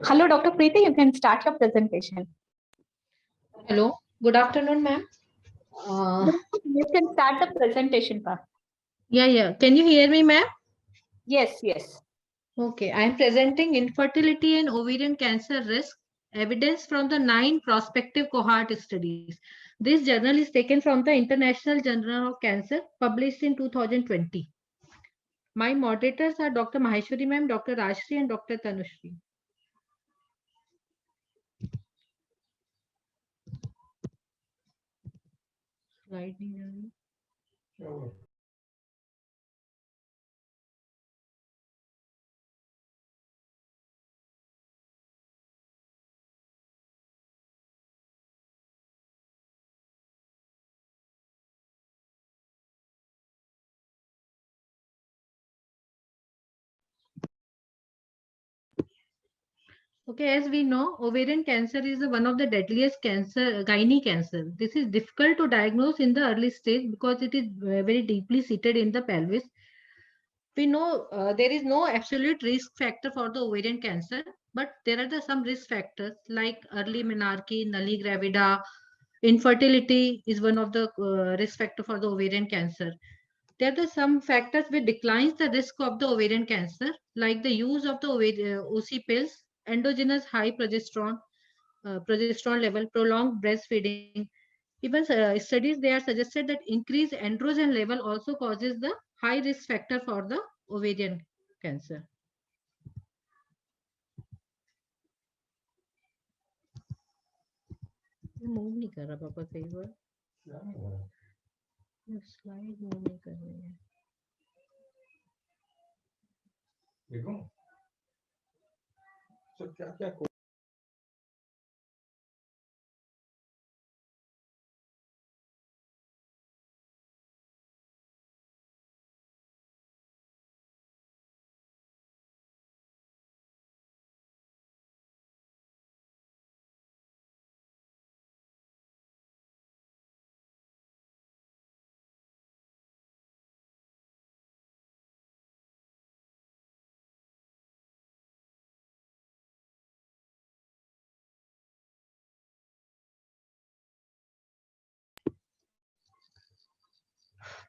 Hello, Dr. Preeti, you can start your presentation. Hello, good afternoon, ma'am. You can start the presentation part. Yeah. Can you hear me, ma'am? Yes. Okay, I am presenting infertility and ovarian cancer risk evidence from the 9 prospective cohort studies. This journal is taken from the International Journal of Cancer, published in 2020. My moderators are Dr. Maheshwari ma'am, Dr. Rajshri, and Dr. Tanushri. Slide नहीं आ रही। Okay, as we know, ovarian cancer is one of the deadliest cancer, gynae cancer. This is difficult to diagnose in the early stage because it is very deeply seated in the pelvis. We know there is no absolute risk factor for the ovarian cancer, but there are some risk factors like early menarche, nulli gravida, infertility is one of the risk factor for the ovarian cancer. There are some factors which declines the risk of the ovarian cancer, like the use of the OC pills, endogenous high progesterone level, prolonged breastfeeding. Even studies they are suggested that increased androgen level also causes the high risk factor for the ovarian cancer. Move नहीं कर रहा पापा कई बार slide move नहीं कर रही है देखो सर क्या क्या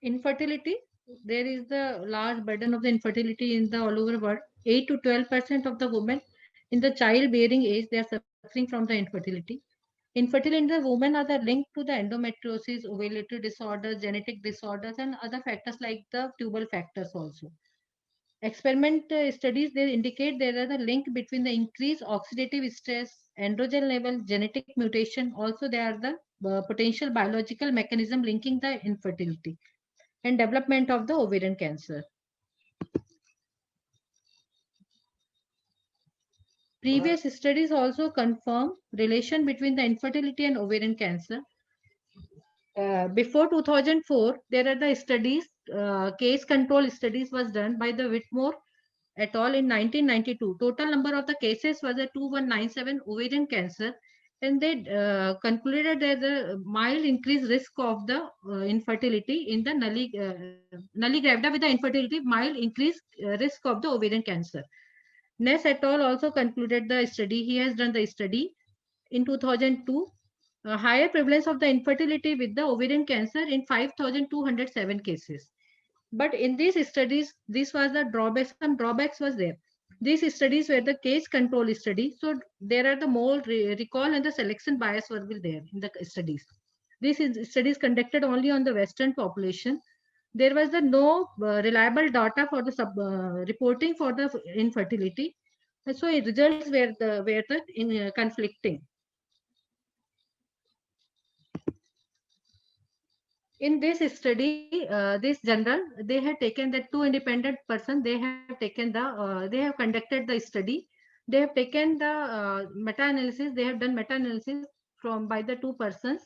Infertility, there is the large burden of the infertility in the all over world. 8 to 12% of the women in the childbearing age, they are suffering from the infertility. Infertility in the women are the linked to the endometriosis, ovulatory disorders, genetic disorders, and other factors like the tubal factors also. Experiment studies they indicate there is a link between the increased oxidative stress, androgen level, genetic mutation. Also, there are the potential biological mechanism linking the infertility and development of the ovarian cancer. Previous studies also confirm relation between the infertility and ovarian cancer. Before 2004, there are the studies, case control studies was done by the Whitmore et al. In 1992. Total number of the cases was a 2197 ovarian cancer, and they concluded that the mild increased risk of the infertility in the nulli gravida with the infertility, mild increased risk of the ovarian cancer. Ness et al. Also concluded the study. He has done the study in 2002. A higher prevalence of the infertility with the ovarian cancer in 5,207 cases. But in these studies, this was the drawback. Some drawbacks was there. These studies were the case control study, so there are the more recall and the selection bias were there in the studies. These studies conducted only on the Western population. There was the no reliable data for the reporting for the infertility. So results were conflicting. In this study, this journal, they have taken the two independent person. They have taken the, they have conducted the study. They have taken the meta-analysis. They have done meta-analysis from by the two persons.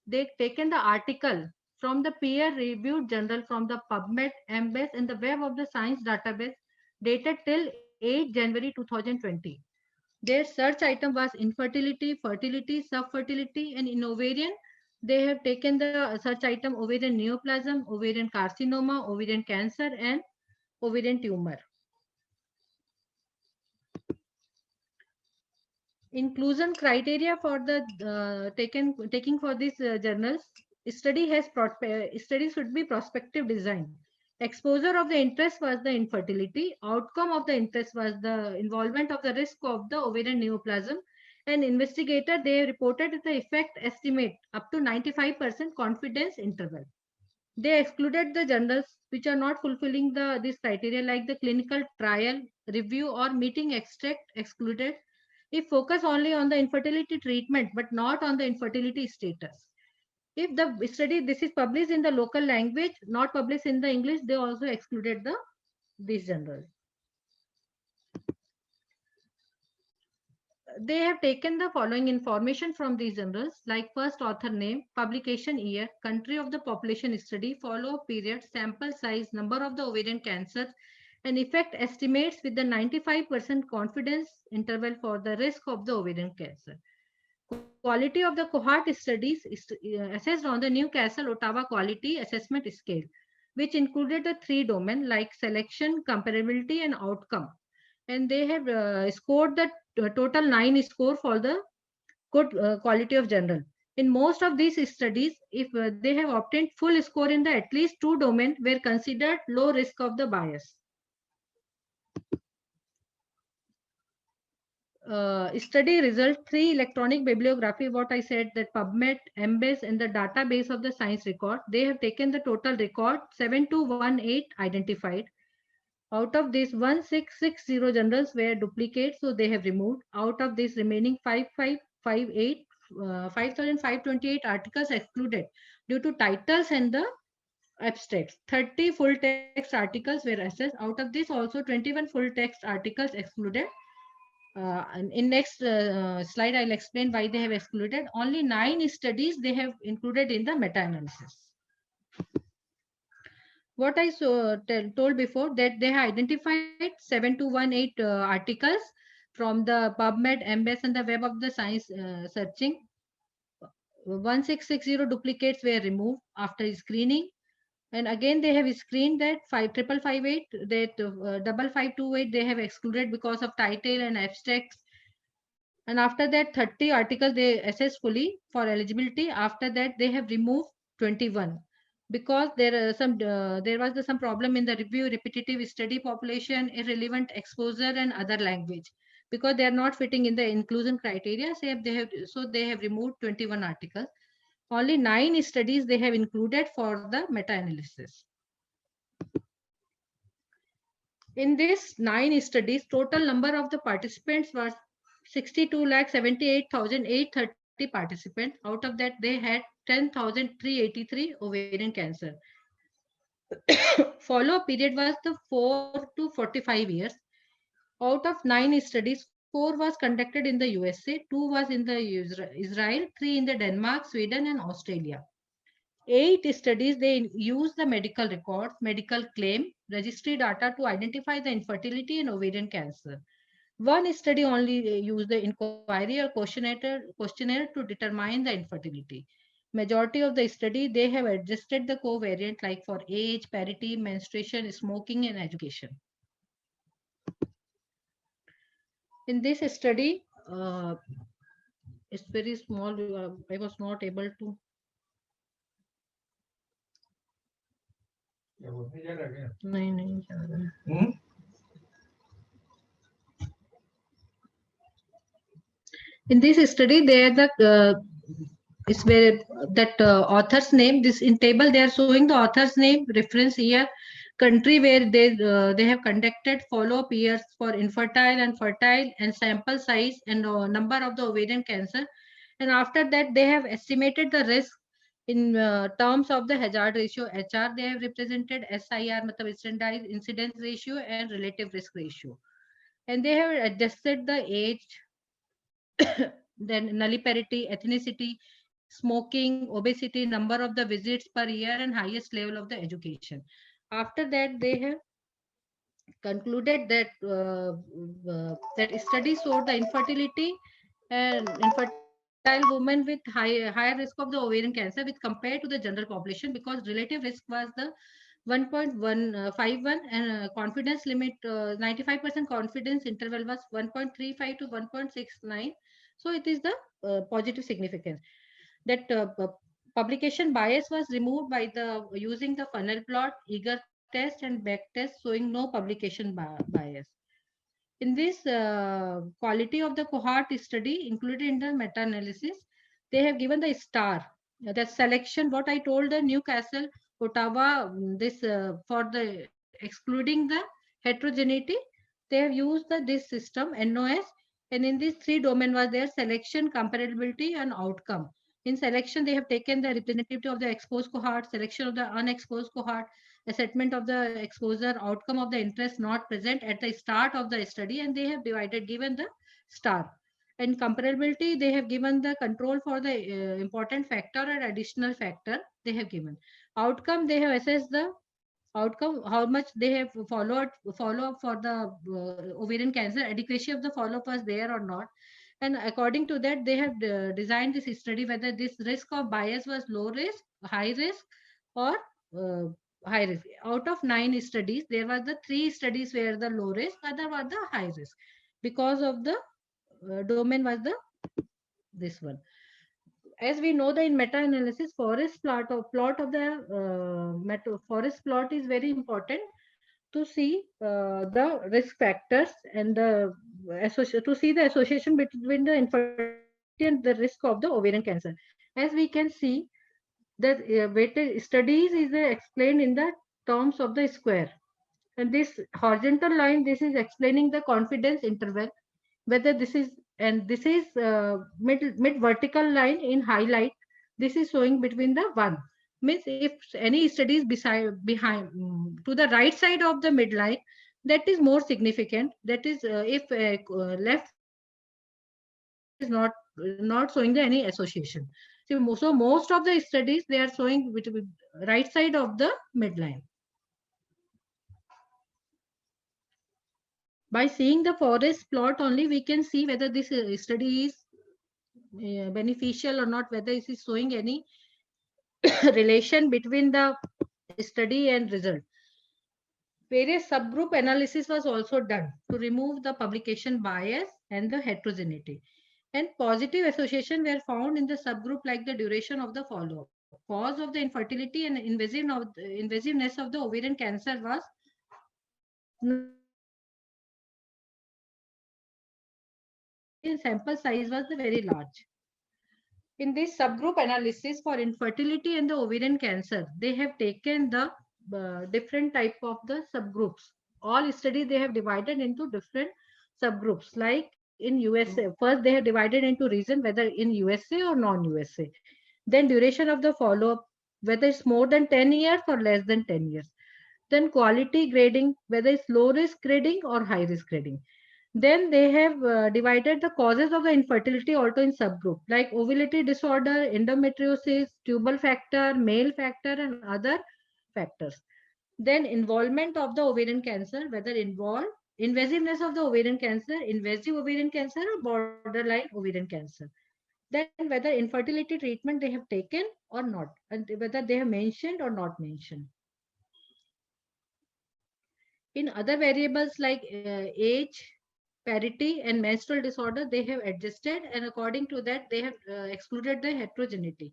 They taken the article from the peer-reviewed journal from the PubMed, MBase, and the Web of the Science database, dated till 8 January 2020. Their search item was infertility, fertility, subfertility, and in ovarian, they have taken the search item ovarian neoplasm, ovarian carcinoma, ovarian cancer, and ovarian tumor. Inclusion criteria for the taking for these journals. Studies should be prospective design. Exposure of the interest was the infertility. Outcome of the interest was the involvement of the risk of the ovarian neoplasm. And investigator, they reported the effect estimate up to 95% confidence interval. They excluded the journals which are not fulfilling this criteria, like the clinical trial review or meeting extract excluded. If focus only on the infertility treatment but not on the infertility status. If the study this is published in the local language, not published in the English, they also excluded these journals. They have taken the following information from these journals, like first author name, publication year, country of the population study, follow-up period, sample size, number of the ovarian cancers, and effect estimates with the 95% confidence interval for the risk of the ovarian cancer. Quality of the cohort studies is assessed on the Newcastle Ottawa Quality Assessment Scale, which included the 3 domains like selection, comparability, and outcome. And they have scored the total 9 score for the good quality of journal. In most of these studies, if they have obtained full score in the at least 2 domains, were considered low risk of the bias. Study result 3 electronic bibliography, what I said, that PubMed, Embase, and the database of the science record. They have taken the total record 7218 identified. Out of this, 1660 journals were duplicates, so they have removed. Out of this remaining 5528 articles excluded due to titles and the abstracts. 30 full text articles were assessed. Out of this, also 21 full text articles excluded. In next slide, I'll explain why they have excluded. Only 9 studies they have included in the meta-analysis. What I told before, that they have identified 7218 articles from the PubMed, Embase, and the Web of the Science searching. 1660 duplicates were removed after screening. And again, they have screened that 5558, that 5528 they have excluded because of title and abstracts. And after that, 30 articles they assessed fully for eligibility. After that, they have removed 21 because there was some problem in the review, repetitive study population, irrelevant exposure, and other language, because they are not fitting in the inclusion criteria. So they have removed 21 articles. Only 9 studies they have included for the meta-analysis. In this 9 studies, total number of the participants was 62,78,830 participants. Out of that, they had 10,383 ovarian cancer. Follow-up period was the 4 to 45 years. Out of 9 studies, 4 was conducted in the USA, 2 was in the Israel, 3 in the Denmark, Sweden, and Australia. 8 studies, they use the medical records, medical claim, registry data to identify the infertility and ovarian cancer. 1 study only used the inquiry or questionnaire to determine the infertility. Majority of the study, they have adjusted the covariant like for age, parity, menstruation, smoking, and education. In this study, it's very small. I was not able to. In this study, there is where that author's name. This in table they are showing the author's name, reference year, country where they have conducted, follow-up years for infertile and fertile, and sample size and number of the ovarian cancer. And after that, they have estimated the risk in terms of the hazard ratio HR. They have represented SIR, standardized incidence ratio, and relative risk ratio. And they have adjusted the age, then nulliparity, ethnicity, smoking, obesity, number of the visits per year, and highest level of the education. After that, they have concluded that that study showed the infertility and infertile women with higher risk of the ovarian cancer with compared to the general population, because relative risk was the 1.151 and confidence limit 95% confidence interval was 1.35 to 1.69. So it is the positive significance. That publication bias was removed by the using the funnel plot, eager test, and back test showing no publication bias. In this quality of the cohort study included in the meta-analysis, they have given the star, the selection, what I told the Newcastle, Ottawa, this for the excluding the heterogeneity, they have used this system, NOS, and in these three domain was their selection, comparability, and outcome. In selection, they have taken the representativity of the exposed cohort, selection of the unexposed cohort, assessment of the exposure, outcome of the interest not present at the start of the study, and they have given the star. And comparability, they have given the control for the important factor and additional factor they have given. Outcome, they have assessed the outcome, how much they have follow up for the ovarian cancer, adequacy of the follow up was there or not. And according to that, they have designed this study whether this risk of bias was low risk, high risk, or uh, high risk. Out of 9 studies, there were the 3 studies where the low risk, other were the high risk. Because of the domain was the this one. As we know that in meta-analysis, forest plot of the forest plot is very important to see the risk factors and the to see the association between the infertility and the risk of the ovarian cancer. As we can see, the weighted studies is explained in the terms of the square. And this horizontal line, this is explaining the confidence interval, whether this is, and this is mid vertical line in highlight. This is showing between the one. Means if any studies behind to the right side of the midline, that is more significant. That is if left side of the midline, that is not showing the any association. So most of the studies they are showing with right side of the midline. By seeing the forest plot only, we can see whether this study is beneficial or not, whether it is showing any relation between the study and result. Various subgroup analysis was also done to remove the publication bias and the heterogeneity. And positive association were found in the subgroup like the duration of the follow-up. Cause of the infertility and invasiveness of the ovarian cancer was not mentioned in this and sample size was very large. In this subgroup analysis for infertility and the ovarian cancer, they have taken the different type of the subgroups. All study they have divided into different subgroups. Like in USA, first they have divided into region whether in USA or non-USA. Then duration of the follow-up, whether it's more than 10 years or less than 10 years. Then quality grading, whether it's low risk grading or high risk grading. Then they have divided the causes of the infertility also in subgroup like ovulatory disorder, endometriosis, tubal factor, male factor, and other factors. Then involvement of the ovarian cancer, whether involved, invasiveness of the ovarian cancer, invasive ovarian cancer, or borderline ovarian cancer. Then whether infertility treatment they have taken or not, and whether they have mentioned or not mentioned. In other variables like age, parity, and menstrual disorder, they have adjusted, and according to that, they have excluded the heterogeneity.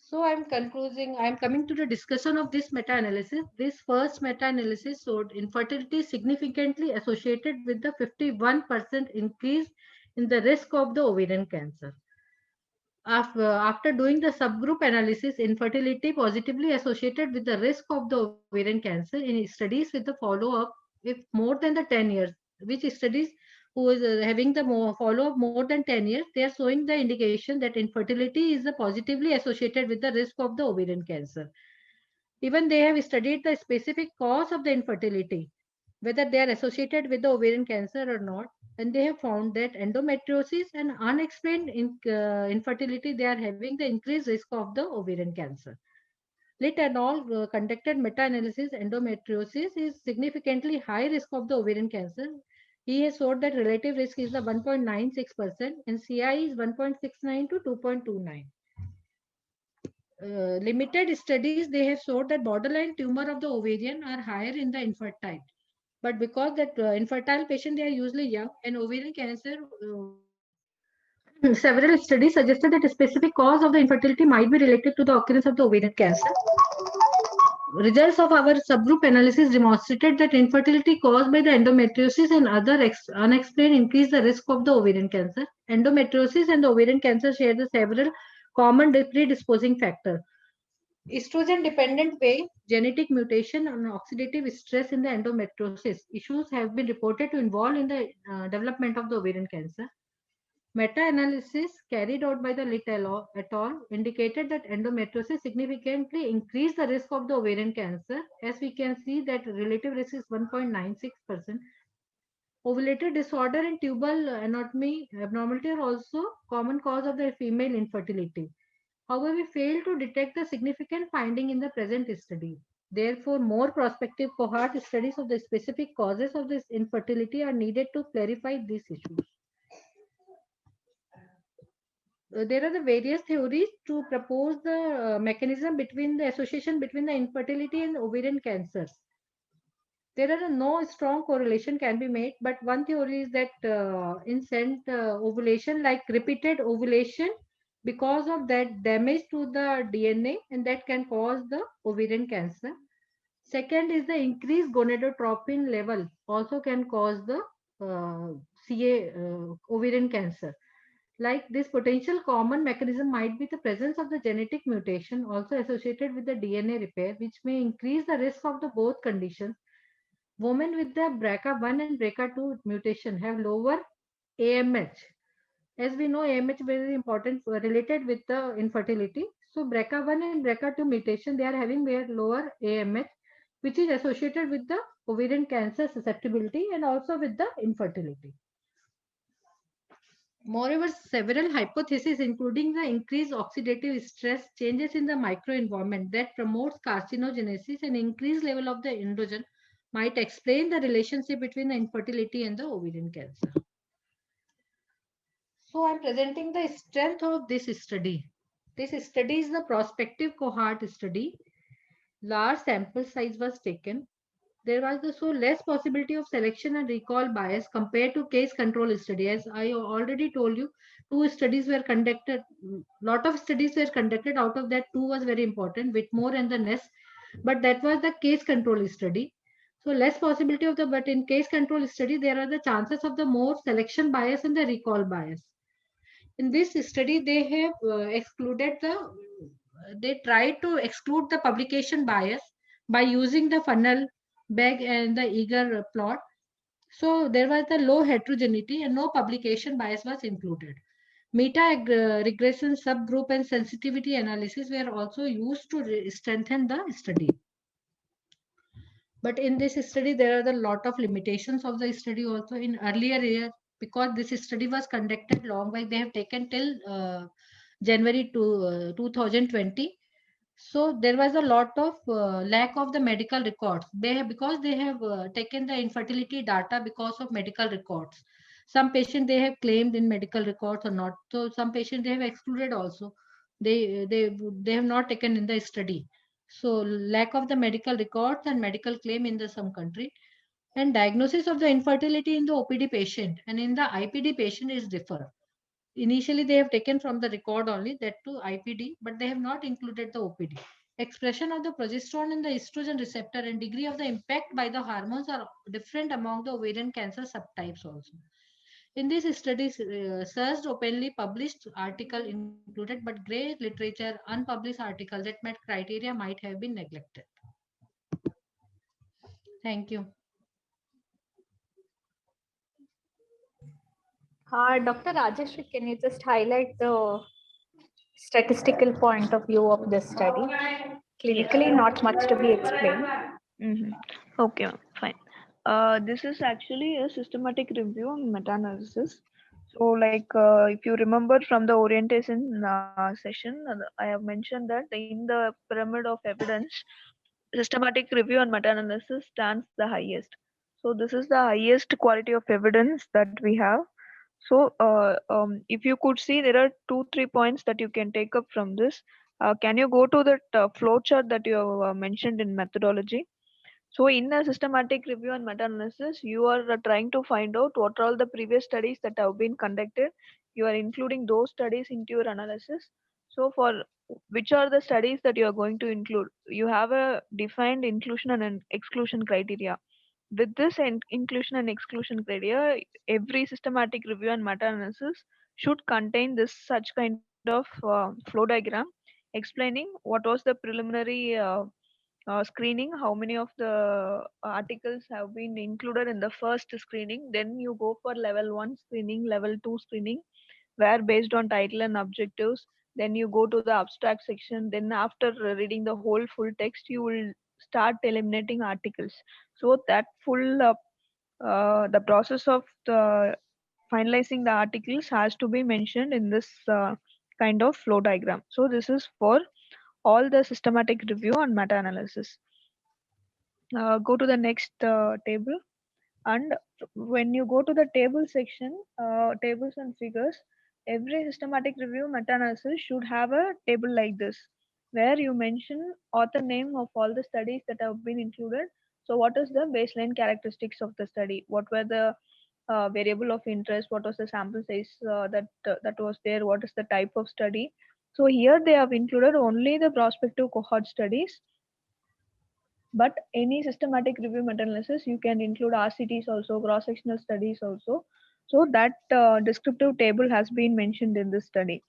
So I'm coming to the discussion of this meta-analysis. This first meta-analysis showed infertility significantly associated with the 51% increase in the risk of the ovarian cancer. After doing the subgroup analysis, infertility positively associated with the risk of the ovarian cancer in studies with the follow-up if more than the 10 years, which studies who is having the follow-up more than 10 years, they are showing the indication that infertility is positively associated with the risk of the ovarian cancer. Even they have studied the specific cause of the infertility, whether they are associated with the ovarian cancer or not. And they have found that endometriosis and unexplained infertility, they are having the increased risk of the ovarian cancer. Litt and al. Conducted meta-analysis. Endometriosis is significantly high risk of the ovarian cancer. He has showed that relative risk is the 1.96% and CI is 1.69 to 2.29. Limited studies, they have showed that borderline tumor of the ovarian are higher in the infertile. But because that infertile patient, they are usually young, and ovarian cancer several studies suggested that a specific cause of the infertility might be related to the occurrence of the ovarian cancer. Results of our subgroup analysis demonstrated that infertility caused by the endometriosis and other unexplained increase the risk of the ovarian cancer. Endometriosis and the ovarian cancer share the several common predisposing factors. Estrogen-dependent way, genetic mutation, and oxidative stress in the endometriosis issues have been reported to involve in the development of the ovarian cancer. Meta-analysis carried out by the Litt et al. Indicated that endometriosis significantly increased the risk of the ovarian cancer. As we can see that relative risk is 1.96%. Ovulatory disorder and tubal anatomy abnormality are also common cause of the female infertility. However, we failed to detect the significant finding in the present study. Therefore, more prospective cohort studies of the specific causes of this infertility are needed to clarify these issues. There are the various theories to propose the mechanism between the association between the infertility and ovarian cancers. There are no strong correlation can be made, but one theory is that incent ovulation, like repeated ovulation, because of that damage to the DNA, and that can cause the ovarian cancer. Second is the increased gonadotropin level also can cause the ovarian cancer. Like this potential common mechanism might be the presence of the genetic mutation also associated with the DNA repair, which may increase the risk of the both conditions. Women with the BRCA1 and BRCA2 mutation have lower AMH. As we know, AMH is very important related with the infertility. So BRCA1 and BRCA2 mutation, they are having their lower AMH, which is associated with the ovarian cancer susceptibility and also with the infertility. Moreover, several hypotheses, including the increased oxidative stress, changes in the microenvironment that promotes carcinogenesis and increased level of the androgen, might explain the relationship between the infertility and the ovarian cancer. So I'm presenting the strength of this study. This study is the prospective cohort study. Large sample size was taken. There was so less possibility of selection and recall bias compared to case control study. As I already told you, two studies were conducted. Lot of studies were conducted. Out of that, two was very important, Whitmore and the Ness. But that was the case control study. So less possibility of the, but in case control study, there are the chances of the more selection bias and the recall bias. In this study, they have excluded they tried to exclude the publication bias by using the funnel bag and the eager plot. So there was the low heterogeneity and no publication bias was included. Meta regression subgroup and sensitivity analysis were also used to strengthen the study. But in this study, there are a lot of limitations of the study also in earlier year, because this study was conducted long while. They have taken till January 2020. So there was a lot of lack of the medical records. Because they have taken the infertility data because of medical records. Some patients they have claimed in medical records or not. So some patients they have excluded also. They have not taken in the study. So lack of the medical records and medical claim in some country. And diagnosis of the infertility in the OPD patient and in the IPD patient is differ. Initially, they have taken from the record only that to IPD, but they have not included the OPD. Expression of the progesterone and the estrogen receptor and degree of the impact by the hormones are different among the ovarian cancer subtypes also. In these studies, searched openly published article included, but gray literature, unpublished articles that met criteria might have been neglected. Thank you. Dr. Rajeshri, can you just highlight the statistical point of view of this study? Clinically, not much to be explained. Okay, fine. This is actually a systematic review and meta-analysis. So, like, if you remember from the orientation session, I have mentioned that in the pyramid of evidence, systematic review and meta-analysis stands the highest. So, this is the highest quality of evidence that we have. So, if you could see, there are 2-3 points that you can take up from this. Can you go to that flow chart that you have mentioned in methodology? So in a systematic review and meta-analysis, you are trying to find out what are all the previous studies that have been conducted you are including those studies into your analysis. So for which are the studies that you are going to include, you have a defined inclusion and an exclusion criteria. With this inclusion and exclusion criteria, every systematic review and meta-analysis should contain this such kind of flow diagram explaining what was the preliminary screening, how many of the articles have been included in the first screening. Then you go for level 1 screening, level 2 screening, where based on title and objectives, then you go to the abstract section. Then after reading the whole full text, you will start eliminating articles. So that full the process of the finalizing the articles has to be mentioned in this kind of flow diagram. So this is for all the systematic review and meta-analysis. Go to the next table, and when you go to the table section, tables and figures, every systematic review meta-analysis should have a table like this, where you mention author name of all the studies that have been included. So what is the baseline characteristics of the study? What were the variable of interest? What was the sample size that was there? What is the type of study? So here they have included only the prospective cohort studies, but any systematic review meta-analysis, you can include RCTs also, cross-sectional studies also. So that descriptive table has been mentioned in this study.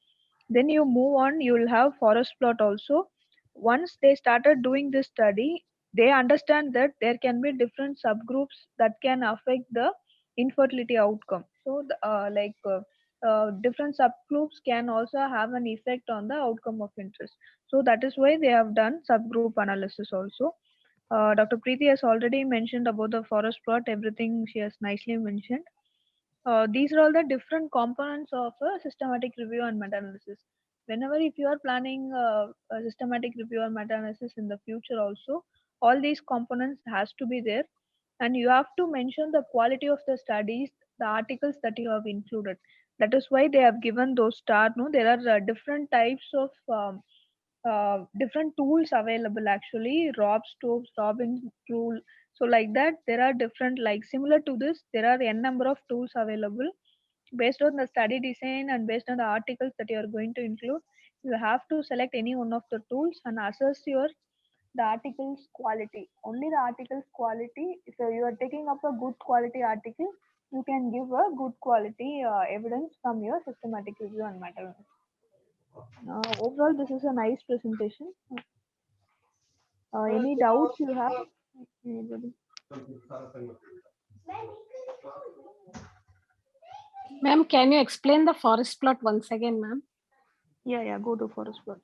Then you move on, you will have forest plot also. Once they started doing this study, they understand that there can be different subgroups that can affect the infertility outcome. So different subgroups can also have an effect on the outcome of interest. So that is why they have done subgroup analysis also. Dr. Preeti has already mentioned about the forest plot, everything she has nicely mentioned. These are all the different components of a systematic review and meta-analysis. Whenever if you are planning a systematic review or meta-analysis in the future also, all these components has to be there, and you have to mention the quality of the studies, the articles that you have included. That is why they have given those star. No, there are different types of different tools available actually. Rob Stokes, Robin tool. So like that, there are different, like similar to this, there are n number of tools available. Based on the study design and based on the articles that you are going to include, you have to select any one of the tools and assess your the article's quality. Only the article's quality. If you are taking up a good quality article, you can give a good quality evidence from your systematic review and meta. Overall, this is a nice presentation. Any doubts you have? Anybody? Ma'am, can you explain the forest plot once again, ma'am? Yeah, go to forest plot.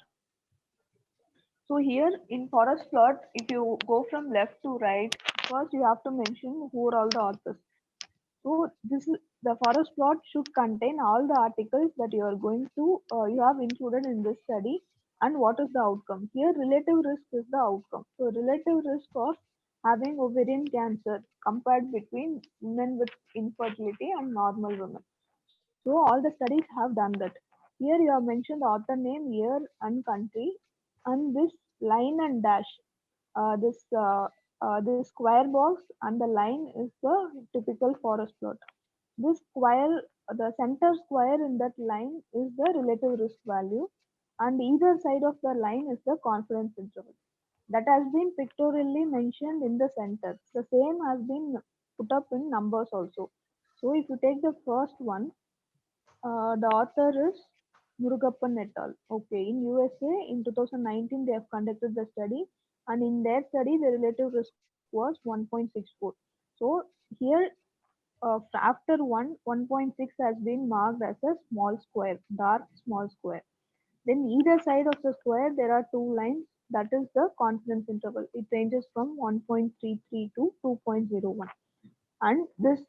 So here in forest plot, if you go from left to right, first you have to mention who are all the authors. So this is the forest plot should contain all the articles that you are going to you have included in this study and what is the outcome. Here relative risk is the outcome. So relative risk of having ovarian cancer compared between women with infertility and normal women. So all the studies have done that. Here you have mentioned the author name, year and country, and this line and dash. This square box and the line is the typical forest plot. This square, the center square in that line is the relative risk value, and either side of the line is the confidence interval. That has been pictorially mentioned in the center. The same has been put up in numbers also. So if you take the first one, the author is Murugappan et al. Okay, in USA in 2019 they have conducted the study, and in their study the relative risk was 1.64. So here after 1.6 has been marked as a small square, dark small square. Then either side of the square there are two lines, that is the confidence interval. It ranges from 1.33 to 2.01. And this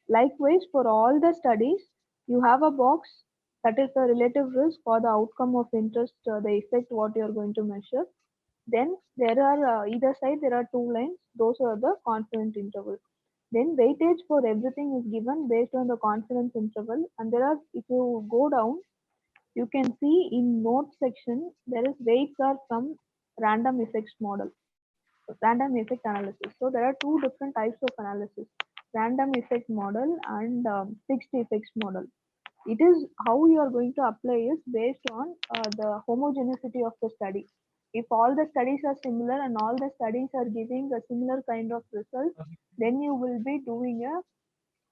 likewise for all the studies, you have a box that is the relative risk or the outcome of interest, the effect what you are going to measure. Then there are either side there are two lines, those are the confidence intervals. Then weightage for everything is given based on the confidence interval, and there are, if you go down, you can see in note section there is weights are from random effects model, random effect analysis. So there are two different types of analysis: random effect model and fixed effects model. it is how you are going to apply is based on the homogeneity of the study. If all the studies are similar and all the studies are giving a similar kind of result, then you will be doing a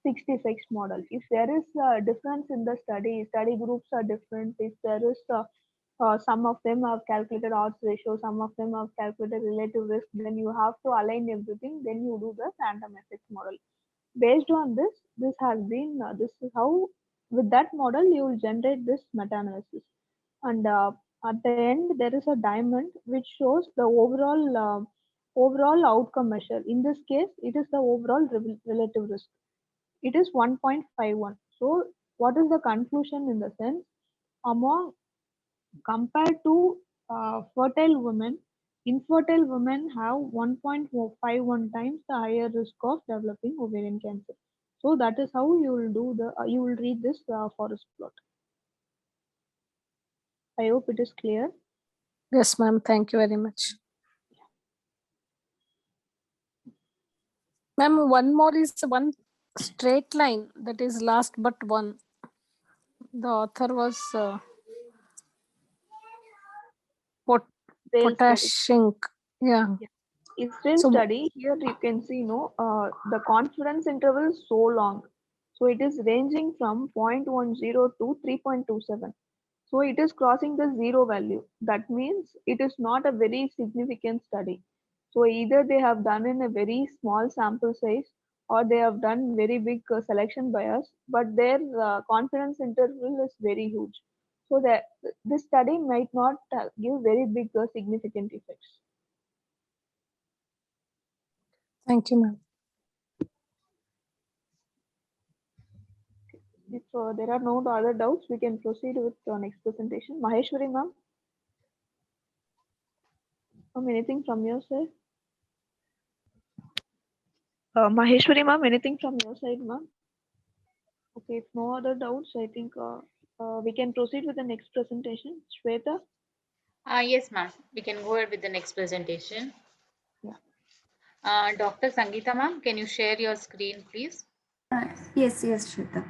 66 model. If there is a difference in the study groups are different. If there is some of them have calculated odds ratio, some of them have calculated relative risk, then you have to align everything. Then you do the random effects model. Based on this, this is how with that model you will generate this meta-analysis. And at the end there is a diamond which shows the overall outcome measure. In this case, it is the overall relative risk. It is 1.51. So what is the conclusion in the sense? Among compared to fertile women, infertile women have 1.51 times the higher risk of developing ovarian cancer. So that is how you will do the you will read this forest plot. I hope it is clear. Yes, ma'am. Thank you very much. Ma'am, one more is one straight line that is last but one. The author was Sales study. Potashink. Yeah. Israel So- study, here you can see the confidence interval is so long. So it is ranging from 0.10 to 3.27. So it is crossing the zero value. That means it is not a very significant study. So either they have done in a very small sample size or they have done very big selection bias, but their confidence interval is very huge. So that this study might not give very big significant effects. Thank you, ma'am. If there are no other doubts, we can proceed with the next presentation. Maheshwari ma'am. Anything from your side? Maheshwari ma'am, anything from your side, ma'am? Okay, if no other doubts, I think we can proceed with the next presentation. Shweta? Yes, ma'am. We can go ahead with the next presentation. Yeah. Dr. Sangeeta ma'am, can you share your screen, please? Yes, Shweta.